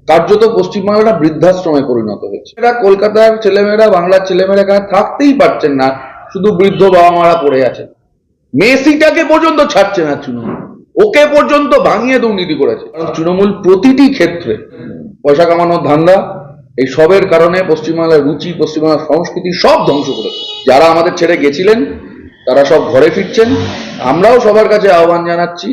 কার্যত পশ্চিমবাংলাটা বৃদ্ধাশ্রমে পরিণত হয়েছে। এরা কলকাতার ছেলেমেয়েরা, বাংলার ছেলেমেয়েরা এখানে থাকতেই পারছেন না, শুধু বৃদ্ধ বাবা মারা পড়ে আছেন। মেসিটাকে পর্যন্ত ছাড়ছে না তৃণমূল, ওকে পর্যন্ত ভাঙিয়ে দুর্নীতি করেছে। কারণ তৃণমূল প্রতিটি ক্ষেত্রে পয়সা কামানোর ধান্দা, এই সবের কারণে পশ্চিমবাংলার রুচি, পশ্চিমবাংলার সংস্কৃতি সব ধ্বংস করেছে। যারা আমাদের ছেড়ে গেছিলেন তারা সব ঘরে ফিরছেন। আমরাও সবার কাছে আহ্বান জানাচ্ছি,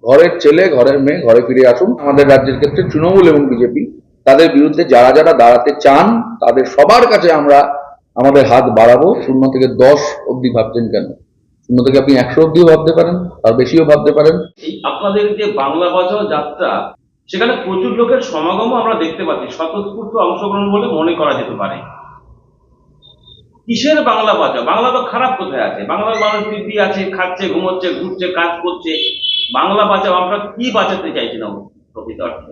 ঘরের ছেলে ঘরের মেয়ে ঘরে ফিরে আসুন। আমাদের রাজ্যের ক্ষেত্রে তৃণমূল এবং বিজেপি, তাদের বিরুদ্ধে যারা যারা দাঁড়াতে চান তাদের সবার কাছে আমরা আমাদের হাত বাড়াবো। 0 থেকে 10 অব্দি ভাবছেন কেন? 0 থেকে আপনি 100 অব্দিও ভাবতে পারেন, আর বেশিও ভাবতে পারেন। এই আপনাদের যে বাংলা বাঁচাও যাত্রা, সেখানে প্রচুর লোকের সমাগমও আমরা দেখতে পাচ্ছি, স্বতঃস্ফূর্ত অংশগ্রহণ বলে মনে করা যেতে পারে। কিসের বাংলা বাঁচাও? বাংলা তো খারাপ কোথায় আছে? বাংলার মানুষ দিব্যি আছে, খাচ্ছে, ঘুমোচ্ছে, ঘুরছে, কাজ করছে। বাংলা বাঁচাও আমরা কি বাঁচাতে চাইছিলাম প্রকৃত অর্থে?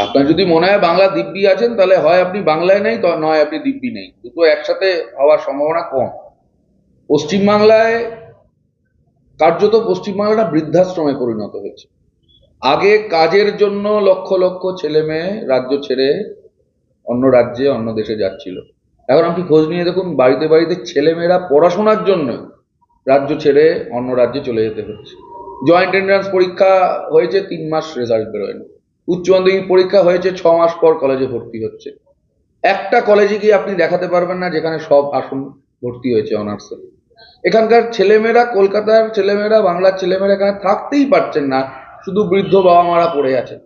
আপনার যদি মনে হয় বাংলা দিব্যি আছেন, তাহলে হয় আপনি বাংলায় নেই, নয় আপনি দিব্যি নেই। দুটো একসাথে হওয়ার সম্ভাবনা কম। পশ্চিমবাংলায় কার্যত পশ্চিমবাংলাটা বৃদ্ধাশ্রমে পরিণত হয়েছে। আগে কাজের জন্য লক্ষ লক্ষ ছেলে মেয়ে রাজ্য ছেড়ে অন্য রাজ্যে, অন্য দেশে যাচ্ছিল। এখন আপনি খোঁজ নিয়ে দেখুন, বাড়িতে বাড়িতে ছেলেমেয়েরা পড়াশোনার জন্য রাজ্য ছেড়ে অন্য রাজ্যে চলে যেতে হচ্ছে। জয়েন্ট এন্ট্রান্স পরীক্ষা হয়েছে, 3 মাস রেজাল্ট বেরোয়নি। উচ্চ মাধ্যমিক পরীক্ষা হয়েছে, 6 মাস পর কলেজে ভর্তি হচ্ছে। একটা কলেজে গিয়ে আপনি দেখাতে পারবেন না যেখানে সব আসন ভর্তি হয়েছে অনার্সে। এখানকার ছেলেমেয়েরা, কলকাতার ছেলেমেয়েরা, বাংলার ছেলেমেয়েরা এখানে থাকতেই পারছেন না, শুধু বৃদ্ধ বাবা মারা পড়ে আছেন।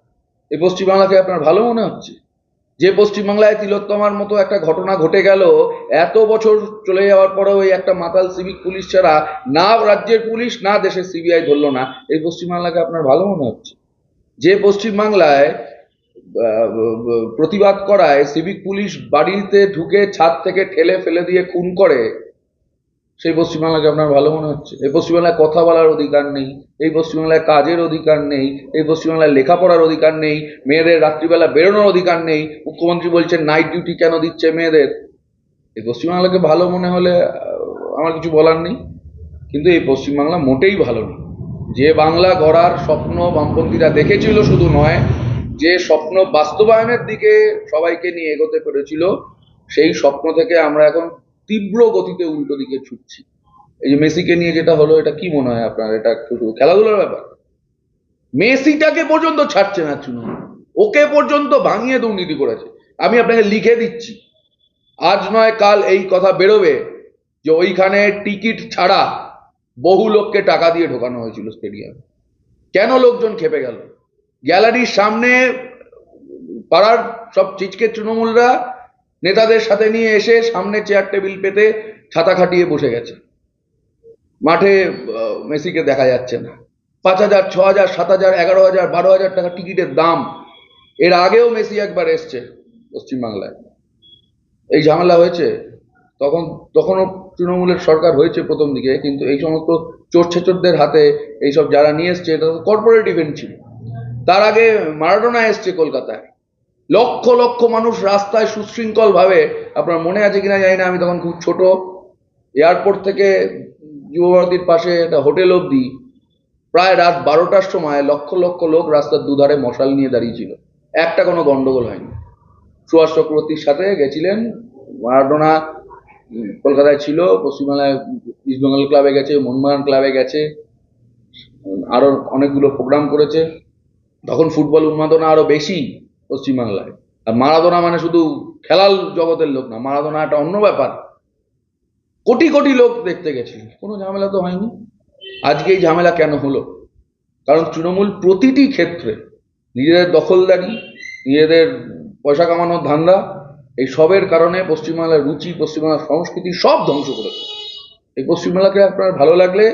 এই পশ্চিমবাংলাকে আপনার ভালো মনে হচ্ছে? যে পশ্চিমবাংলায় তিলোত্তমার মতো একটা ঘটনা ঘটে গেল, এত বছর চলে যাওয়ার পরেও ওই একটা মাতাল সিভিক পুলিশ ছাড়া না রাজ্যের পুলিশ না দেশের সিবিআই ধরলো না, এই পশ্চিমবাংলাকে আপনার ভালো মনে হচ্ছে? যে পশ্চিমবাংলায় প্রতিবাদ করায় সিভিক পুলিশ বাড়িতে ঢুকে ছাদ থেকে ঠেলে ফেলে দিয়ে খুন করে, সেই পশ্চিমবাংলাকে আপনার ভালো মনে হচ্ছে? এই পশ্চিমবাংলায় কথা বলার অধিকার নেই, এই পশ্চিমবাংলায় কাজের অধিকার নেই, এই পশ্চিমবাংলায় লেখাপড়ার অধিকার নেই, মেয়েদের রাত্রিবেলা বেরোনোর অধিকার নেই। মুখ্যমন্ত্রী বলছেন নাইট ডিউটি কেন দিচ্ছে মেয়েদের। এই পশ্চিমবাংলাকে ভালো মনে হলে আমার কিছু বলার নেই, কিন্তু এই পশ্চিমবাংলা মোটেই ভালো নেই। যে বাংলা গড়ার স্বপ্ন বামপন্থীরা দেখেছিল, শুধু নয়, যে স্বপ্ন বাস্তবায়নের দিকে সবাইকে নিয়ে এগোতে পেরেছিল, সেই স্বপ্ন থেকে আমরা এখন তীব্র গতিতে উল্টো দিকে ছুটছি। এই যে মেসিকে নিয়ে যেটা হলো, এটা কি মনে হয় আপনার? এটা শুধু খেলাধুলার ব্যাপার? মেসিটাকে পর্যন্ত ছাড়ছে না তৃণমূল, ওকে পর্যন্ত ভাঙিয়ে দুর্নীতি করেছে। আমি আপনাকে লিখে দিচ্ছি, আজ নয় কাল এই কথা বেরোবে যে ওইখানে টিকিট ছাড়া বহু লোককে টাকা দিয়ে ঢোকানো হয়েছিল স্টেডিয়ামে। কেন লোকজন খেপে গেল? গ্যালারির সামনে পাড়ার সব চিচকে তৃণমূলরা নেতাদের সাথে নিয়ে এসে সামনে চেয়ার টেবিল পেতে ছাতা খাটিয়ে বসে গেছে। মাঠে মেসিকে দেখা যাচ্ছে না। 5,000, 6,000, 7,000, 11,000, 12,000 টাকা টিকিটের দাম। এর আগেও মেসি একবার এসছে পশ্চিমবাংলায়, এই ঝামেলা হয়েছে। তখনও তৃণমূলের সরকার হয়েছে প্রথম দিকে, কিন্তু এই সমস্ত চোর ছেচরদের হাতে এইসব যারা নিয়ে এসছে, এটা তো কর্পোরেট ইভেন্ট ছিল। তার আগে মারাডোনা এসছে কলকাতায়, লক্ষ লক্ষ মানুষ রাস্তায় সুশৃঙ্খল ভাবে। আপনার মনে আছে কিনা জানি না, আমি তখন খুব ছোট, এয়ারপোর্ট থেকে যুবভারতীর পাশে একটা হোটেল অবধি প্রায় রাত 12টার সময় লক্ষ লক্ষ লোক রাস্তার দুধারে মশাল নিয়ে দাঁড়িয়েছিল। একটা কোনো গন্ডগোল হয়নি। সুভাষ চক্রবর্তীর সাথে গেছিলেন, মারাডোনা কলকাতায় ছিল, পশ্চিমবাংলায় ইস্টবেঙ্গল ক্লাবে গেছে, মোহনবাগান ক্লাবে গেছে, আরো অনেকগুলো প্রোগ্রাম করেছে। তখন ফুটবল উন্মাদনা আরো বেশি পশ্চিমবাংলায়। আর মারাদোনা মানে শুধু খেলার জগতের লোক না, মারাদোনা একটা অন্য ব্যাপার। কোটি কোটি লোক দেখতে গেছিল, কোনো ঝামেলা তো হয়নি। আজকে এই ঝামেলা কেন হলো? কারণ তৃণমূল প্রতিটি ক্ষেত্রে নিজেদের দখলদারি, নিজেদের পয়সা কামানোর ধান্দা, এই সবের কারণে পশ্চিমবাংলার রুচি, পশ্চিমবাংলার সংস্কৃতি সব ধ্বংস করেছে। এই পশ্চিমবাংলাকে আপনার ভালো লাগলে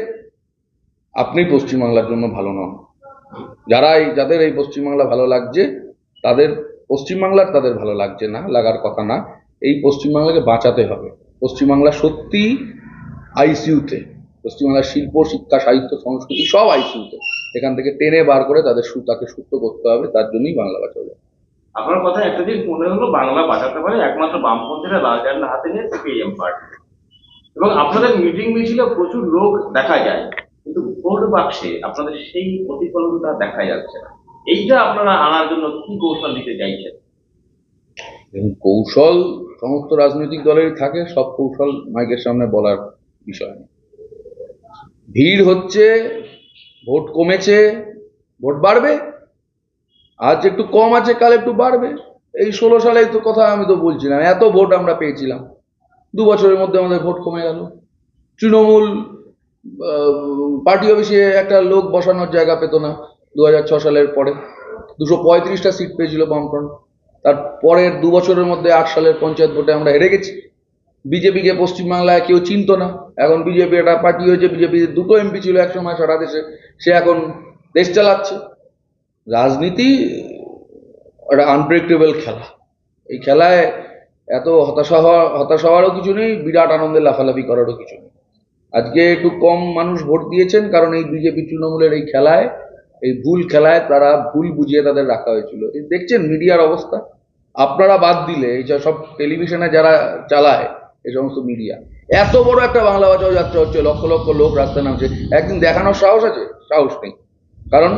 আপনি পশ্চিমবাংলার জন্য ভালো নন। যাদের এই পশ্চিমবাংলা ভালো লাগছে, তাদের পশ্চিমবাংলার তাদের ভালো লাগছে না, লাগার কথা না। এই পশ্চিমবাংলাকে বাঁচাতে হবে। পশ্চিমবাংলা সত্যি আইসিইউতে, পশ্চিমবাংলার শিল্প, শিক্ষা, সাহিত্য, সংস্কৃতি সব আইসিইউতে। এখান থেকে টেনে বার করে তাকে সুস্থ করতে হবে, তার জন্যই বাংলা বাঁচাবে। আপনার কথা একটা জিনিস মনে হলো, বাংলা বাঁচাতে পারে একমাত্র বামপন্থীরা লাল ঝান্ডা হাতে নিয়ে সিপিআইএম পার্টি। এবং আপনাদের মিটিং মিছিলে প্রচুর লোক দেখা যায়, কিন্তু ভোট বাক্সে আপনাদের সেই প্রতিফলনটা দেখা যাচ্ছে না। এইটা আপনারা আনার জন্য কি কৌশল দিতে চাইছেন? এবং কৌশল সমস্ত রাজনৈতিক দলেরই থাকে, সব কৌশল মাইকের সামনে বলার বিষয় না। ভিড় হচ্ছে, ভোট কমেছে, ভোট বাড়বে, আজ একটু কম আছে, কাল একটু বাড়বে। এই 16 সালে তো কথা আমি তো বলছিলাম, এত ভোট আমরা পেয়েছিলাম, 2 বছরের মধ্যে আমাদের ভোট কমে গেল। তৃণমূল পার্টি অফিসে একটা লোক বসানোর জায়গা পেত না 2006 সালের পরে। 235টা সিট পেয়েছিল বামফ্রন্ট। তার পরের 2 বছরের মধ্যে 8 সালের পঞ্চায়েত ভোটে আমরা হেরে গেছি। বিজেপিকে পশ্চিমবাংলায় কেউ চিনত না, এখন বিজেপি একটা পার্টি হয়েছে। বিজেপি 2টো এমপি ছিল একসময় সারা দেশে, সে এখন দেশ চালাচ্ছে। রাজনীতি একটা আনপ্রেডিক্টেবল খেলা। এই খেলায় এত হতাশ হওয়ারও কিছু নেই, বিরাট আনন্দে লাফালাফি করারও কিছু নেই। আজকে একটু কম মানুষ ভোট দিয়েছেন কারণ এই বিজেপি তৃণমূলের এই খেলায়, এই ভুল খেলায় তারা ভুল বুঝিয়ে তাদের রাখা হয়েছিল। এই দেখছেন মিডিয়ার অবস্থা, আপনারা বাদ দিলে এই সব টেলিভিশনে যারা চালায় এই সমস্ত মিডিয়া, এত বড় একটা বাংলা বাঁচাও যাত্রা হচ্ছে, লক্ষ লক্ষ লোক রাস্তায় নামছে, একদিন দেখানোর সাহস আছে? সাহস নেই। কারণ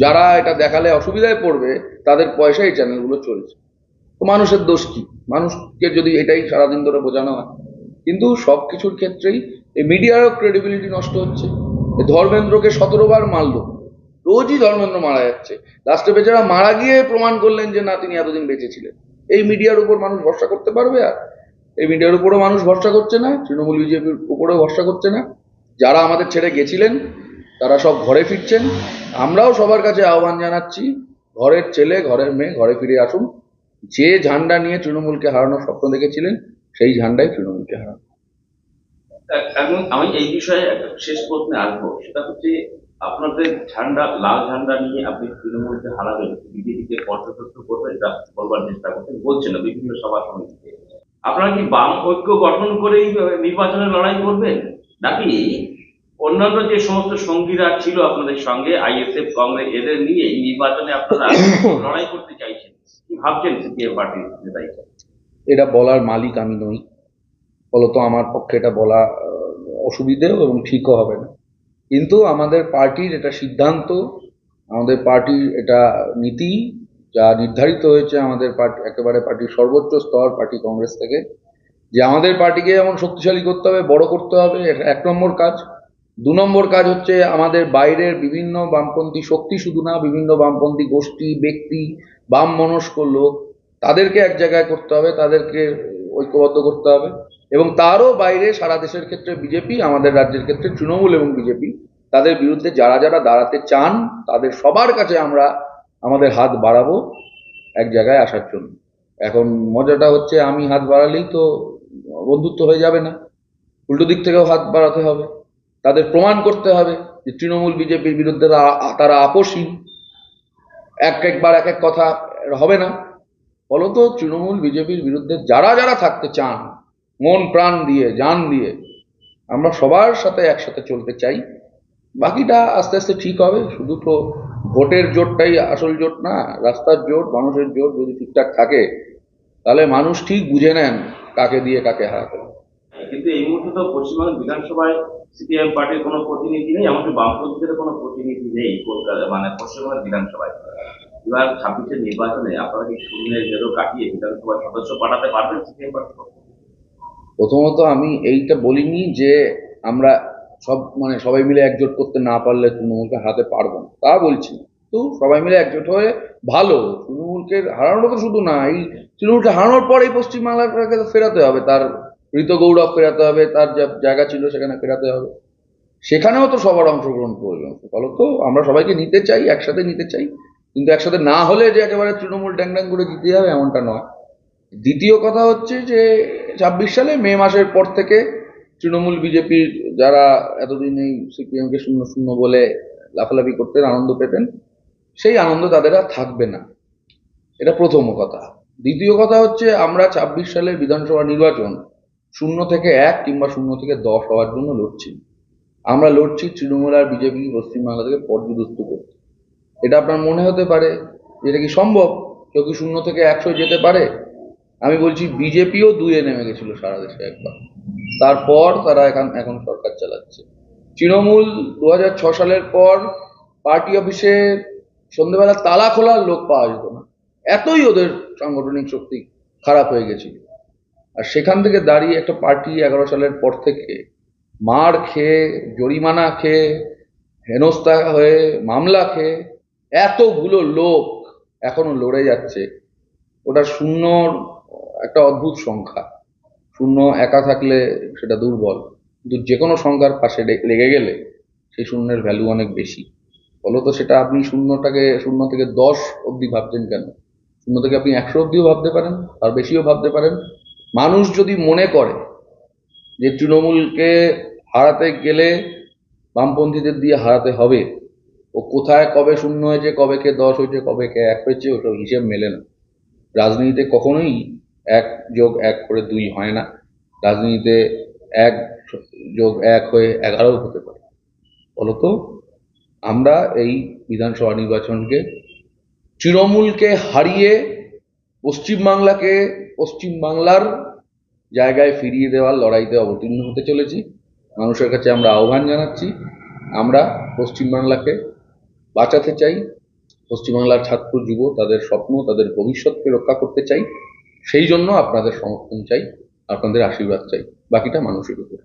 যারা এটা দেখালে অসুবিধায় পড়বে তাদের পয়সা এই চ্যানেলগুলো চলছে। তো মানুষের দোষ কি? মানুষকে যদি এটাই সারাদিন ধরে বোঝানো হয়। কিন্তু সব কিছুর ক্ষেত্রেই এই মিডিয়ারও ক্রেডিবিলিটি নষ্ট হচ্ছে। এই ধর্মেন্দ্রকে 17বার মারলো, রোজই ধর্মেন্দ্র মারা যাচ্ছে, লাস্টে বেচারা মারা গিয়ে প্রমাণ করলেন যে না, তিনি এতদিন বেঁচে ছিলেন। এই মিডিয়ার উপর মানুষ ভরসা করতে পারবে? আর এই মিডিয়ার উপরও মানুষ ভরসা করছে না, তৃণমূল বিজেপির উপরেও ভরসা করছে না। যারা আমাদের ছেড়ে গেছিলেন তারা সব ঘরে ফিরছেন। আমরাও সবার কাছে আহ্বান জানাচ্ছি, ঘরের ছেলে ঘরের মেয়ে ঘরে ফিরে আসুন। যে ঝান্ডা নিয়ে তৃণমূলকে হারানোর স্বপ্ন দেখেছিলেন, সেই ঝান্ডাই তৃণমূলকে হারানো। এখন আমি এই বিষয়ে একটা শেষ প্রশ্নে আসবো, সেটা হচ্ছে আপনাদের ঝান্ডা, লাল ঝান্ডা নিয়ে আপনি তৃণমূলকে হারাবেন, বিজেপিকে পর্যদস্ত করবেন, এটা বলবার চেষ্টা করছেন, বলছেন না বিভিন্ন সভা সমিতিতে। আপনারা কি বাম ঐক্য গঠন করেই নির্বাচনে লড়াই করবেন, নাকি অন্যান্য যে সমস্ত সঙ্গীরা ছিল আপনাদের সঙ্গে, আইএসএফ, কংগ্রেস, এদের নিয়ে এই নির্বাচনে আপনারা লড়াই করতে চাইছেন? কি ভাবছেন সিপিএম পার্টির নেতাই? এটা বলার মালিক আমি নই, ফলত আমার পক্ষে এটা বলা অসুবিধেও এবং ঠিকও হবে না। কিন্তু আমাদের পার্টির এটা সিদ্ধান্ত, আমাদের পার্টির এটা নীতি, যা নির্ধারিত হয়েছে আমাদের পার্টি, একেবারে পার্টির সর্বোচ্চ স্তর পার্টি কংগ্রেস থেকে, যে আমাদের পার্টিকে যেমন শক্তিশালী করতে হবে, বড় করতে হবে, এটা 1 নম্বর কাজ। 2 নম্বর কাজ হচ্ছে আমাদের বাইরের বিভিন্ন বামপন্থী শক্তি, শুধু না, বিভিন্ন বামপন্থী গোষ্ঠী, ব্যক্তি, বাম মনস্ক লোক, তাদেরকে এক জায়গায় করতে হবে, তাদেরকে ঐক্যবদ্ধ করতে হবে। এবং তারও বাইরে সারা দেশের ক্ষেত্রে বিজেপি, আমাদের রাজ্যের ক্ষেত্রে তৃণমূল এবং বিজেপি, তাদের বিরুদ্ধে যারা যারা দাঁড়াতে চান তাদের সবার কাছে আমরা আমাদের হাত বাড়াবো এক জায়গায় আসার জন্য। এখন মজাটা হচ্ছে, আমি হাত বাড়ালেই তো বন্ধুত্ব হয়ে যাবে না, উল্টো দিক থেকেও হাত বাড়াতে হবে। তাদের প্রমাণ করতে হবে যে তৃণমূল বিজেপির বিরুদ্ধে তারা আপোষহীন, একবার এক এক কথা হবে না। ফলত তৃণমূল বিজেপির বিরুদ্ধে যারা যারা থাকতে চান, মন প্রাণ দিয়ে, জান দিয়ে, আমরা সবার সাথে একসাথে চলতে চাই। বাকিটা আস্তে আস্তে ঠিক হবে। শুধু তো ভোটের জোটটাই আসল জোট না, রাস্তার জোট, মানুষের জোট যদি ঠিকঠাক থাকে, তাহলে মানুষ ঠিক বুঝে নেন কাকে দিয়ে কাকে হারাতে হবে। কিন্তু এই মুহূর্তে তো পশ্চিমবঙ্গ বিধানসভায় সিপিএম পার্টির কোনো প্রতিনিধি নেই, এমনকি বামপন্থীদের কোনো প্রতিনিধি নেই কলকাতা, মানে পশ্চিমবঙ্গের বিধানসভায়। এবার 26-এর নির্বাচনে আপনারা কি শূন্যের জেরো কাটিয়ে বিধানসভার সদস্য পাঠাতে পারবেন সিপিএম পার্টি? প্রথমত আমি এইটা বলিনি যে আমরা সবাই মিলে একজোট করতে না পারলে তৃণমূলকে হারাতে পারবো না, তা বলছি না। তো সবাই মিলে একজোট হয়ে ভালো, তৃণমূলকে হারানো তো শুধু না, এই তৃণমূলকে হারানোর পর এই পশ্চিমবাংলাটাকে তো ফেরাতে হবে, তার ঋত গৌরব ফেরাতে হবে, তার যা জায়গা ছিল সেখানে ফেরাতে হবে। সেখানেও তো সবার অংশগ্রহণ প্রয়োজন। ফলত আমরা সবাইকে নিতে চাই, একসাথে নিতে চাই, কিন্তু একসাথে না হলে যে একেবারে তৃণমূল ড্যাং ড্যাং করে জিতে যাবে এমনটা নয়। দ্বিতীয় কথা হচ্ছে যে 26 সালে মে মাসের পর থেকে তৃণমূল বিজেপির যারা এতদিন এই সিপিএমকে শূন্য শূন্য বলে লাফালাফি করতেন, আনন্দ পেতেন, সেই আনন্দ তাদের আর থাকবে না। এটা প্রথম কথা। দ্বিতীয় কথা হচ্ছে আমরা 26 সালের বিধানসভা নির্বাচন 0 থেকে 1 কিংবা 0 থেকে 10 হওয়ার জন্য লড়ছি। আমরা লড়ছি তৃণমূল আর বিজেপি পশ্চিমবাংলা থেকে পর্যদস্ত করতে। এটা আপনার মনে হতে পারে যে এটা কি সম্ভব, কেউ কি 0 থেকে 100 যেতে পারে? আমি বলছি বিজেপিও 2-এ নেমে গেছিল সারা দেশে একবার, তারপর তারা এখন সরকার চালাচ্ছে। তৃণমূল 2006 সালের পর পার্টি অফিসে সন্ধ্যেবেলা তালা খোলার লোক পাওয়া যেত না, এতই ওদের সাংগঠনিক শক্তি খারাপ হয়ে গেছিল। আর সেখান থেকে দাঁড়িয়ে একটা পার্টি 11 সালের পর থেকে মার খেয়ে, জরিমানা খেয়ে, হেনস্থা হয়ে, মামলা খেয়ে এতগুলো লোক এখনো লড়ে যাচ্ছে। ওটা শূন্যর একটা অদ্ভুত সংখ্যা। শূন্য একা থাকলে সেটা দুর্বল, কিন্তু যে কোনো সংখ্যার পাশে লেগে গেলে সেই শূন্যের ভ্যালু অনেক বেশি। ফলত সেটা আপনি শূন্য থেকে 10 অবধি ভাবছেন কেন, শূন্য থেকে আপনি 100 অবধিও ভাবতে পারেন, আর বেশিও ভাবতে পারেন। মানুষ যদি মনে করে যে তৃণমূলকে হারাতে গেলে বামপন্থীদের দিয়ে হারাতে হবে, ও কোথায় কবে শূন্য হয়েছে, কবে কে 10 হয়েছে, কবে কে 1 হয়েছে, ওসব হিসেব মেলে না। রাজনীতিতে কখনোই 1+1 করে 2 হয় না। রাজনীতিতে 1+1 হয়ে 11ও হতে পারে। ফলত আমরা এই বিধানসভা নির্বাচনকে তৃণমূলকে হারিয়ে পশ্চিমবাংলাকে পশ্চিমবাংলার জায়গায় ফিরিয়ে দেওয়ার লড়াইতে অবতীর্ণ হতে চলেছি। মানুষের কাছে আমরা আহ্বান জানাচ্ছি, আমরা পশ্চিমবাংলাকে বাঁচাতে চাই। পশ্চিমবাংলার ছাত্র যুব তাদের স্বপ্ন, তাদের ভবিষ্যৎকে রক্ষা করতে চাই। সেই জন্য আপনাদের সমর্থন চাই, আপনাদের আশীর্বাদ চাই, বাকিটা মানুষের উপর।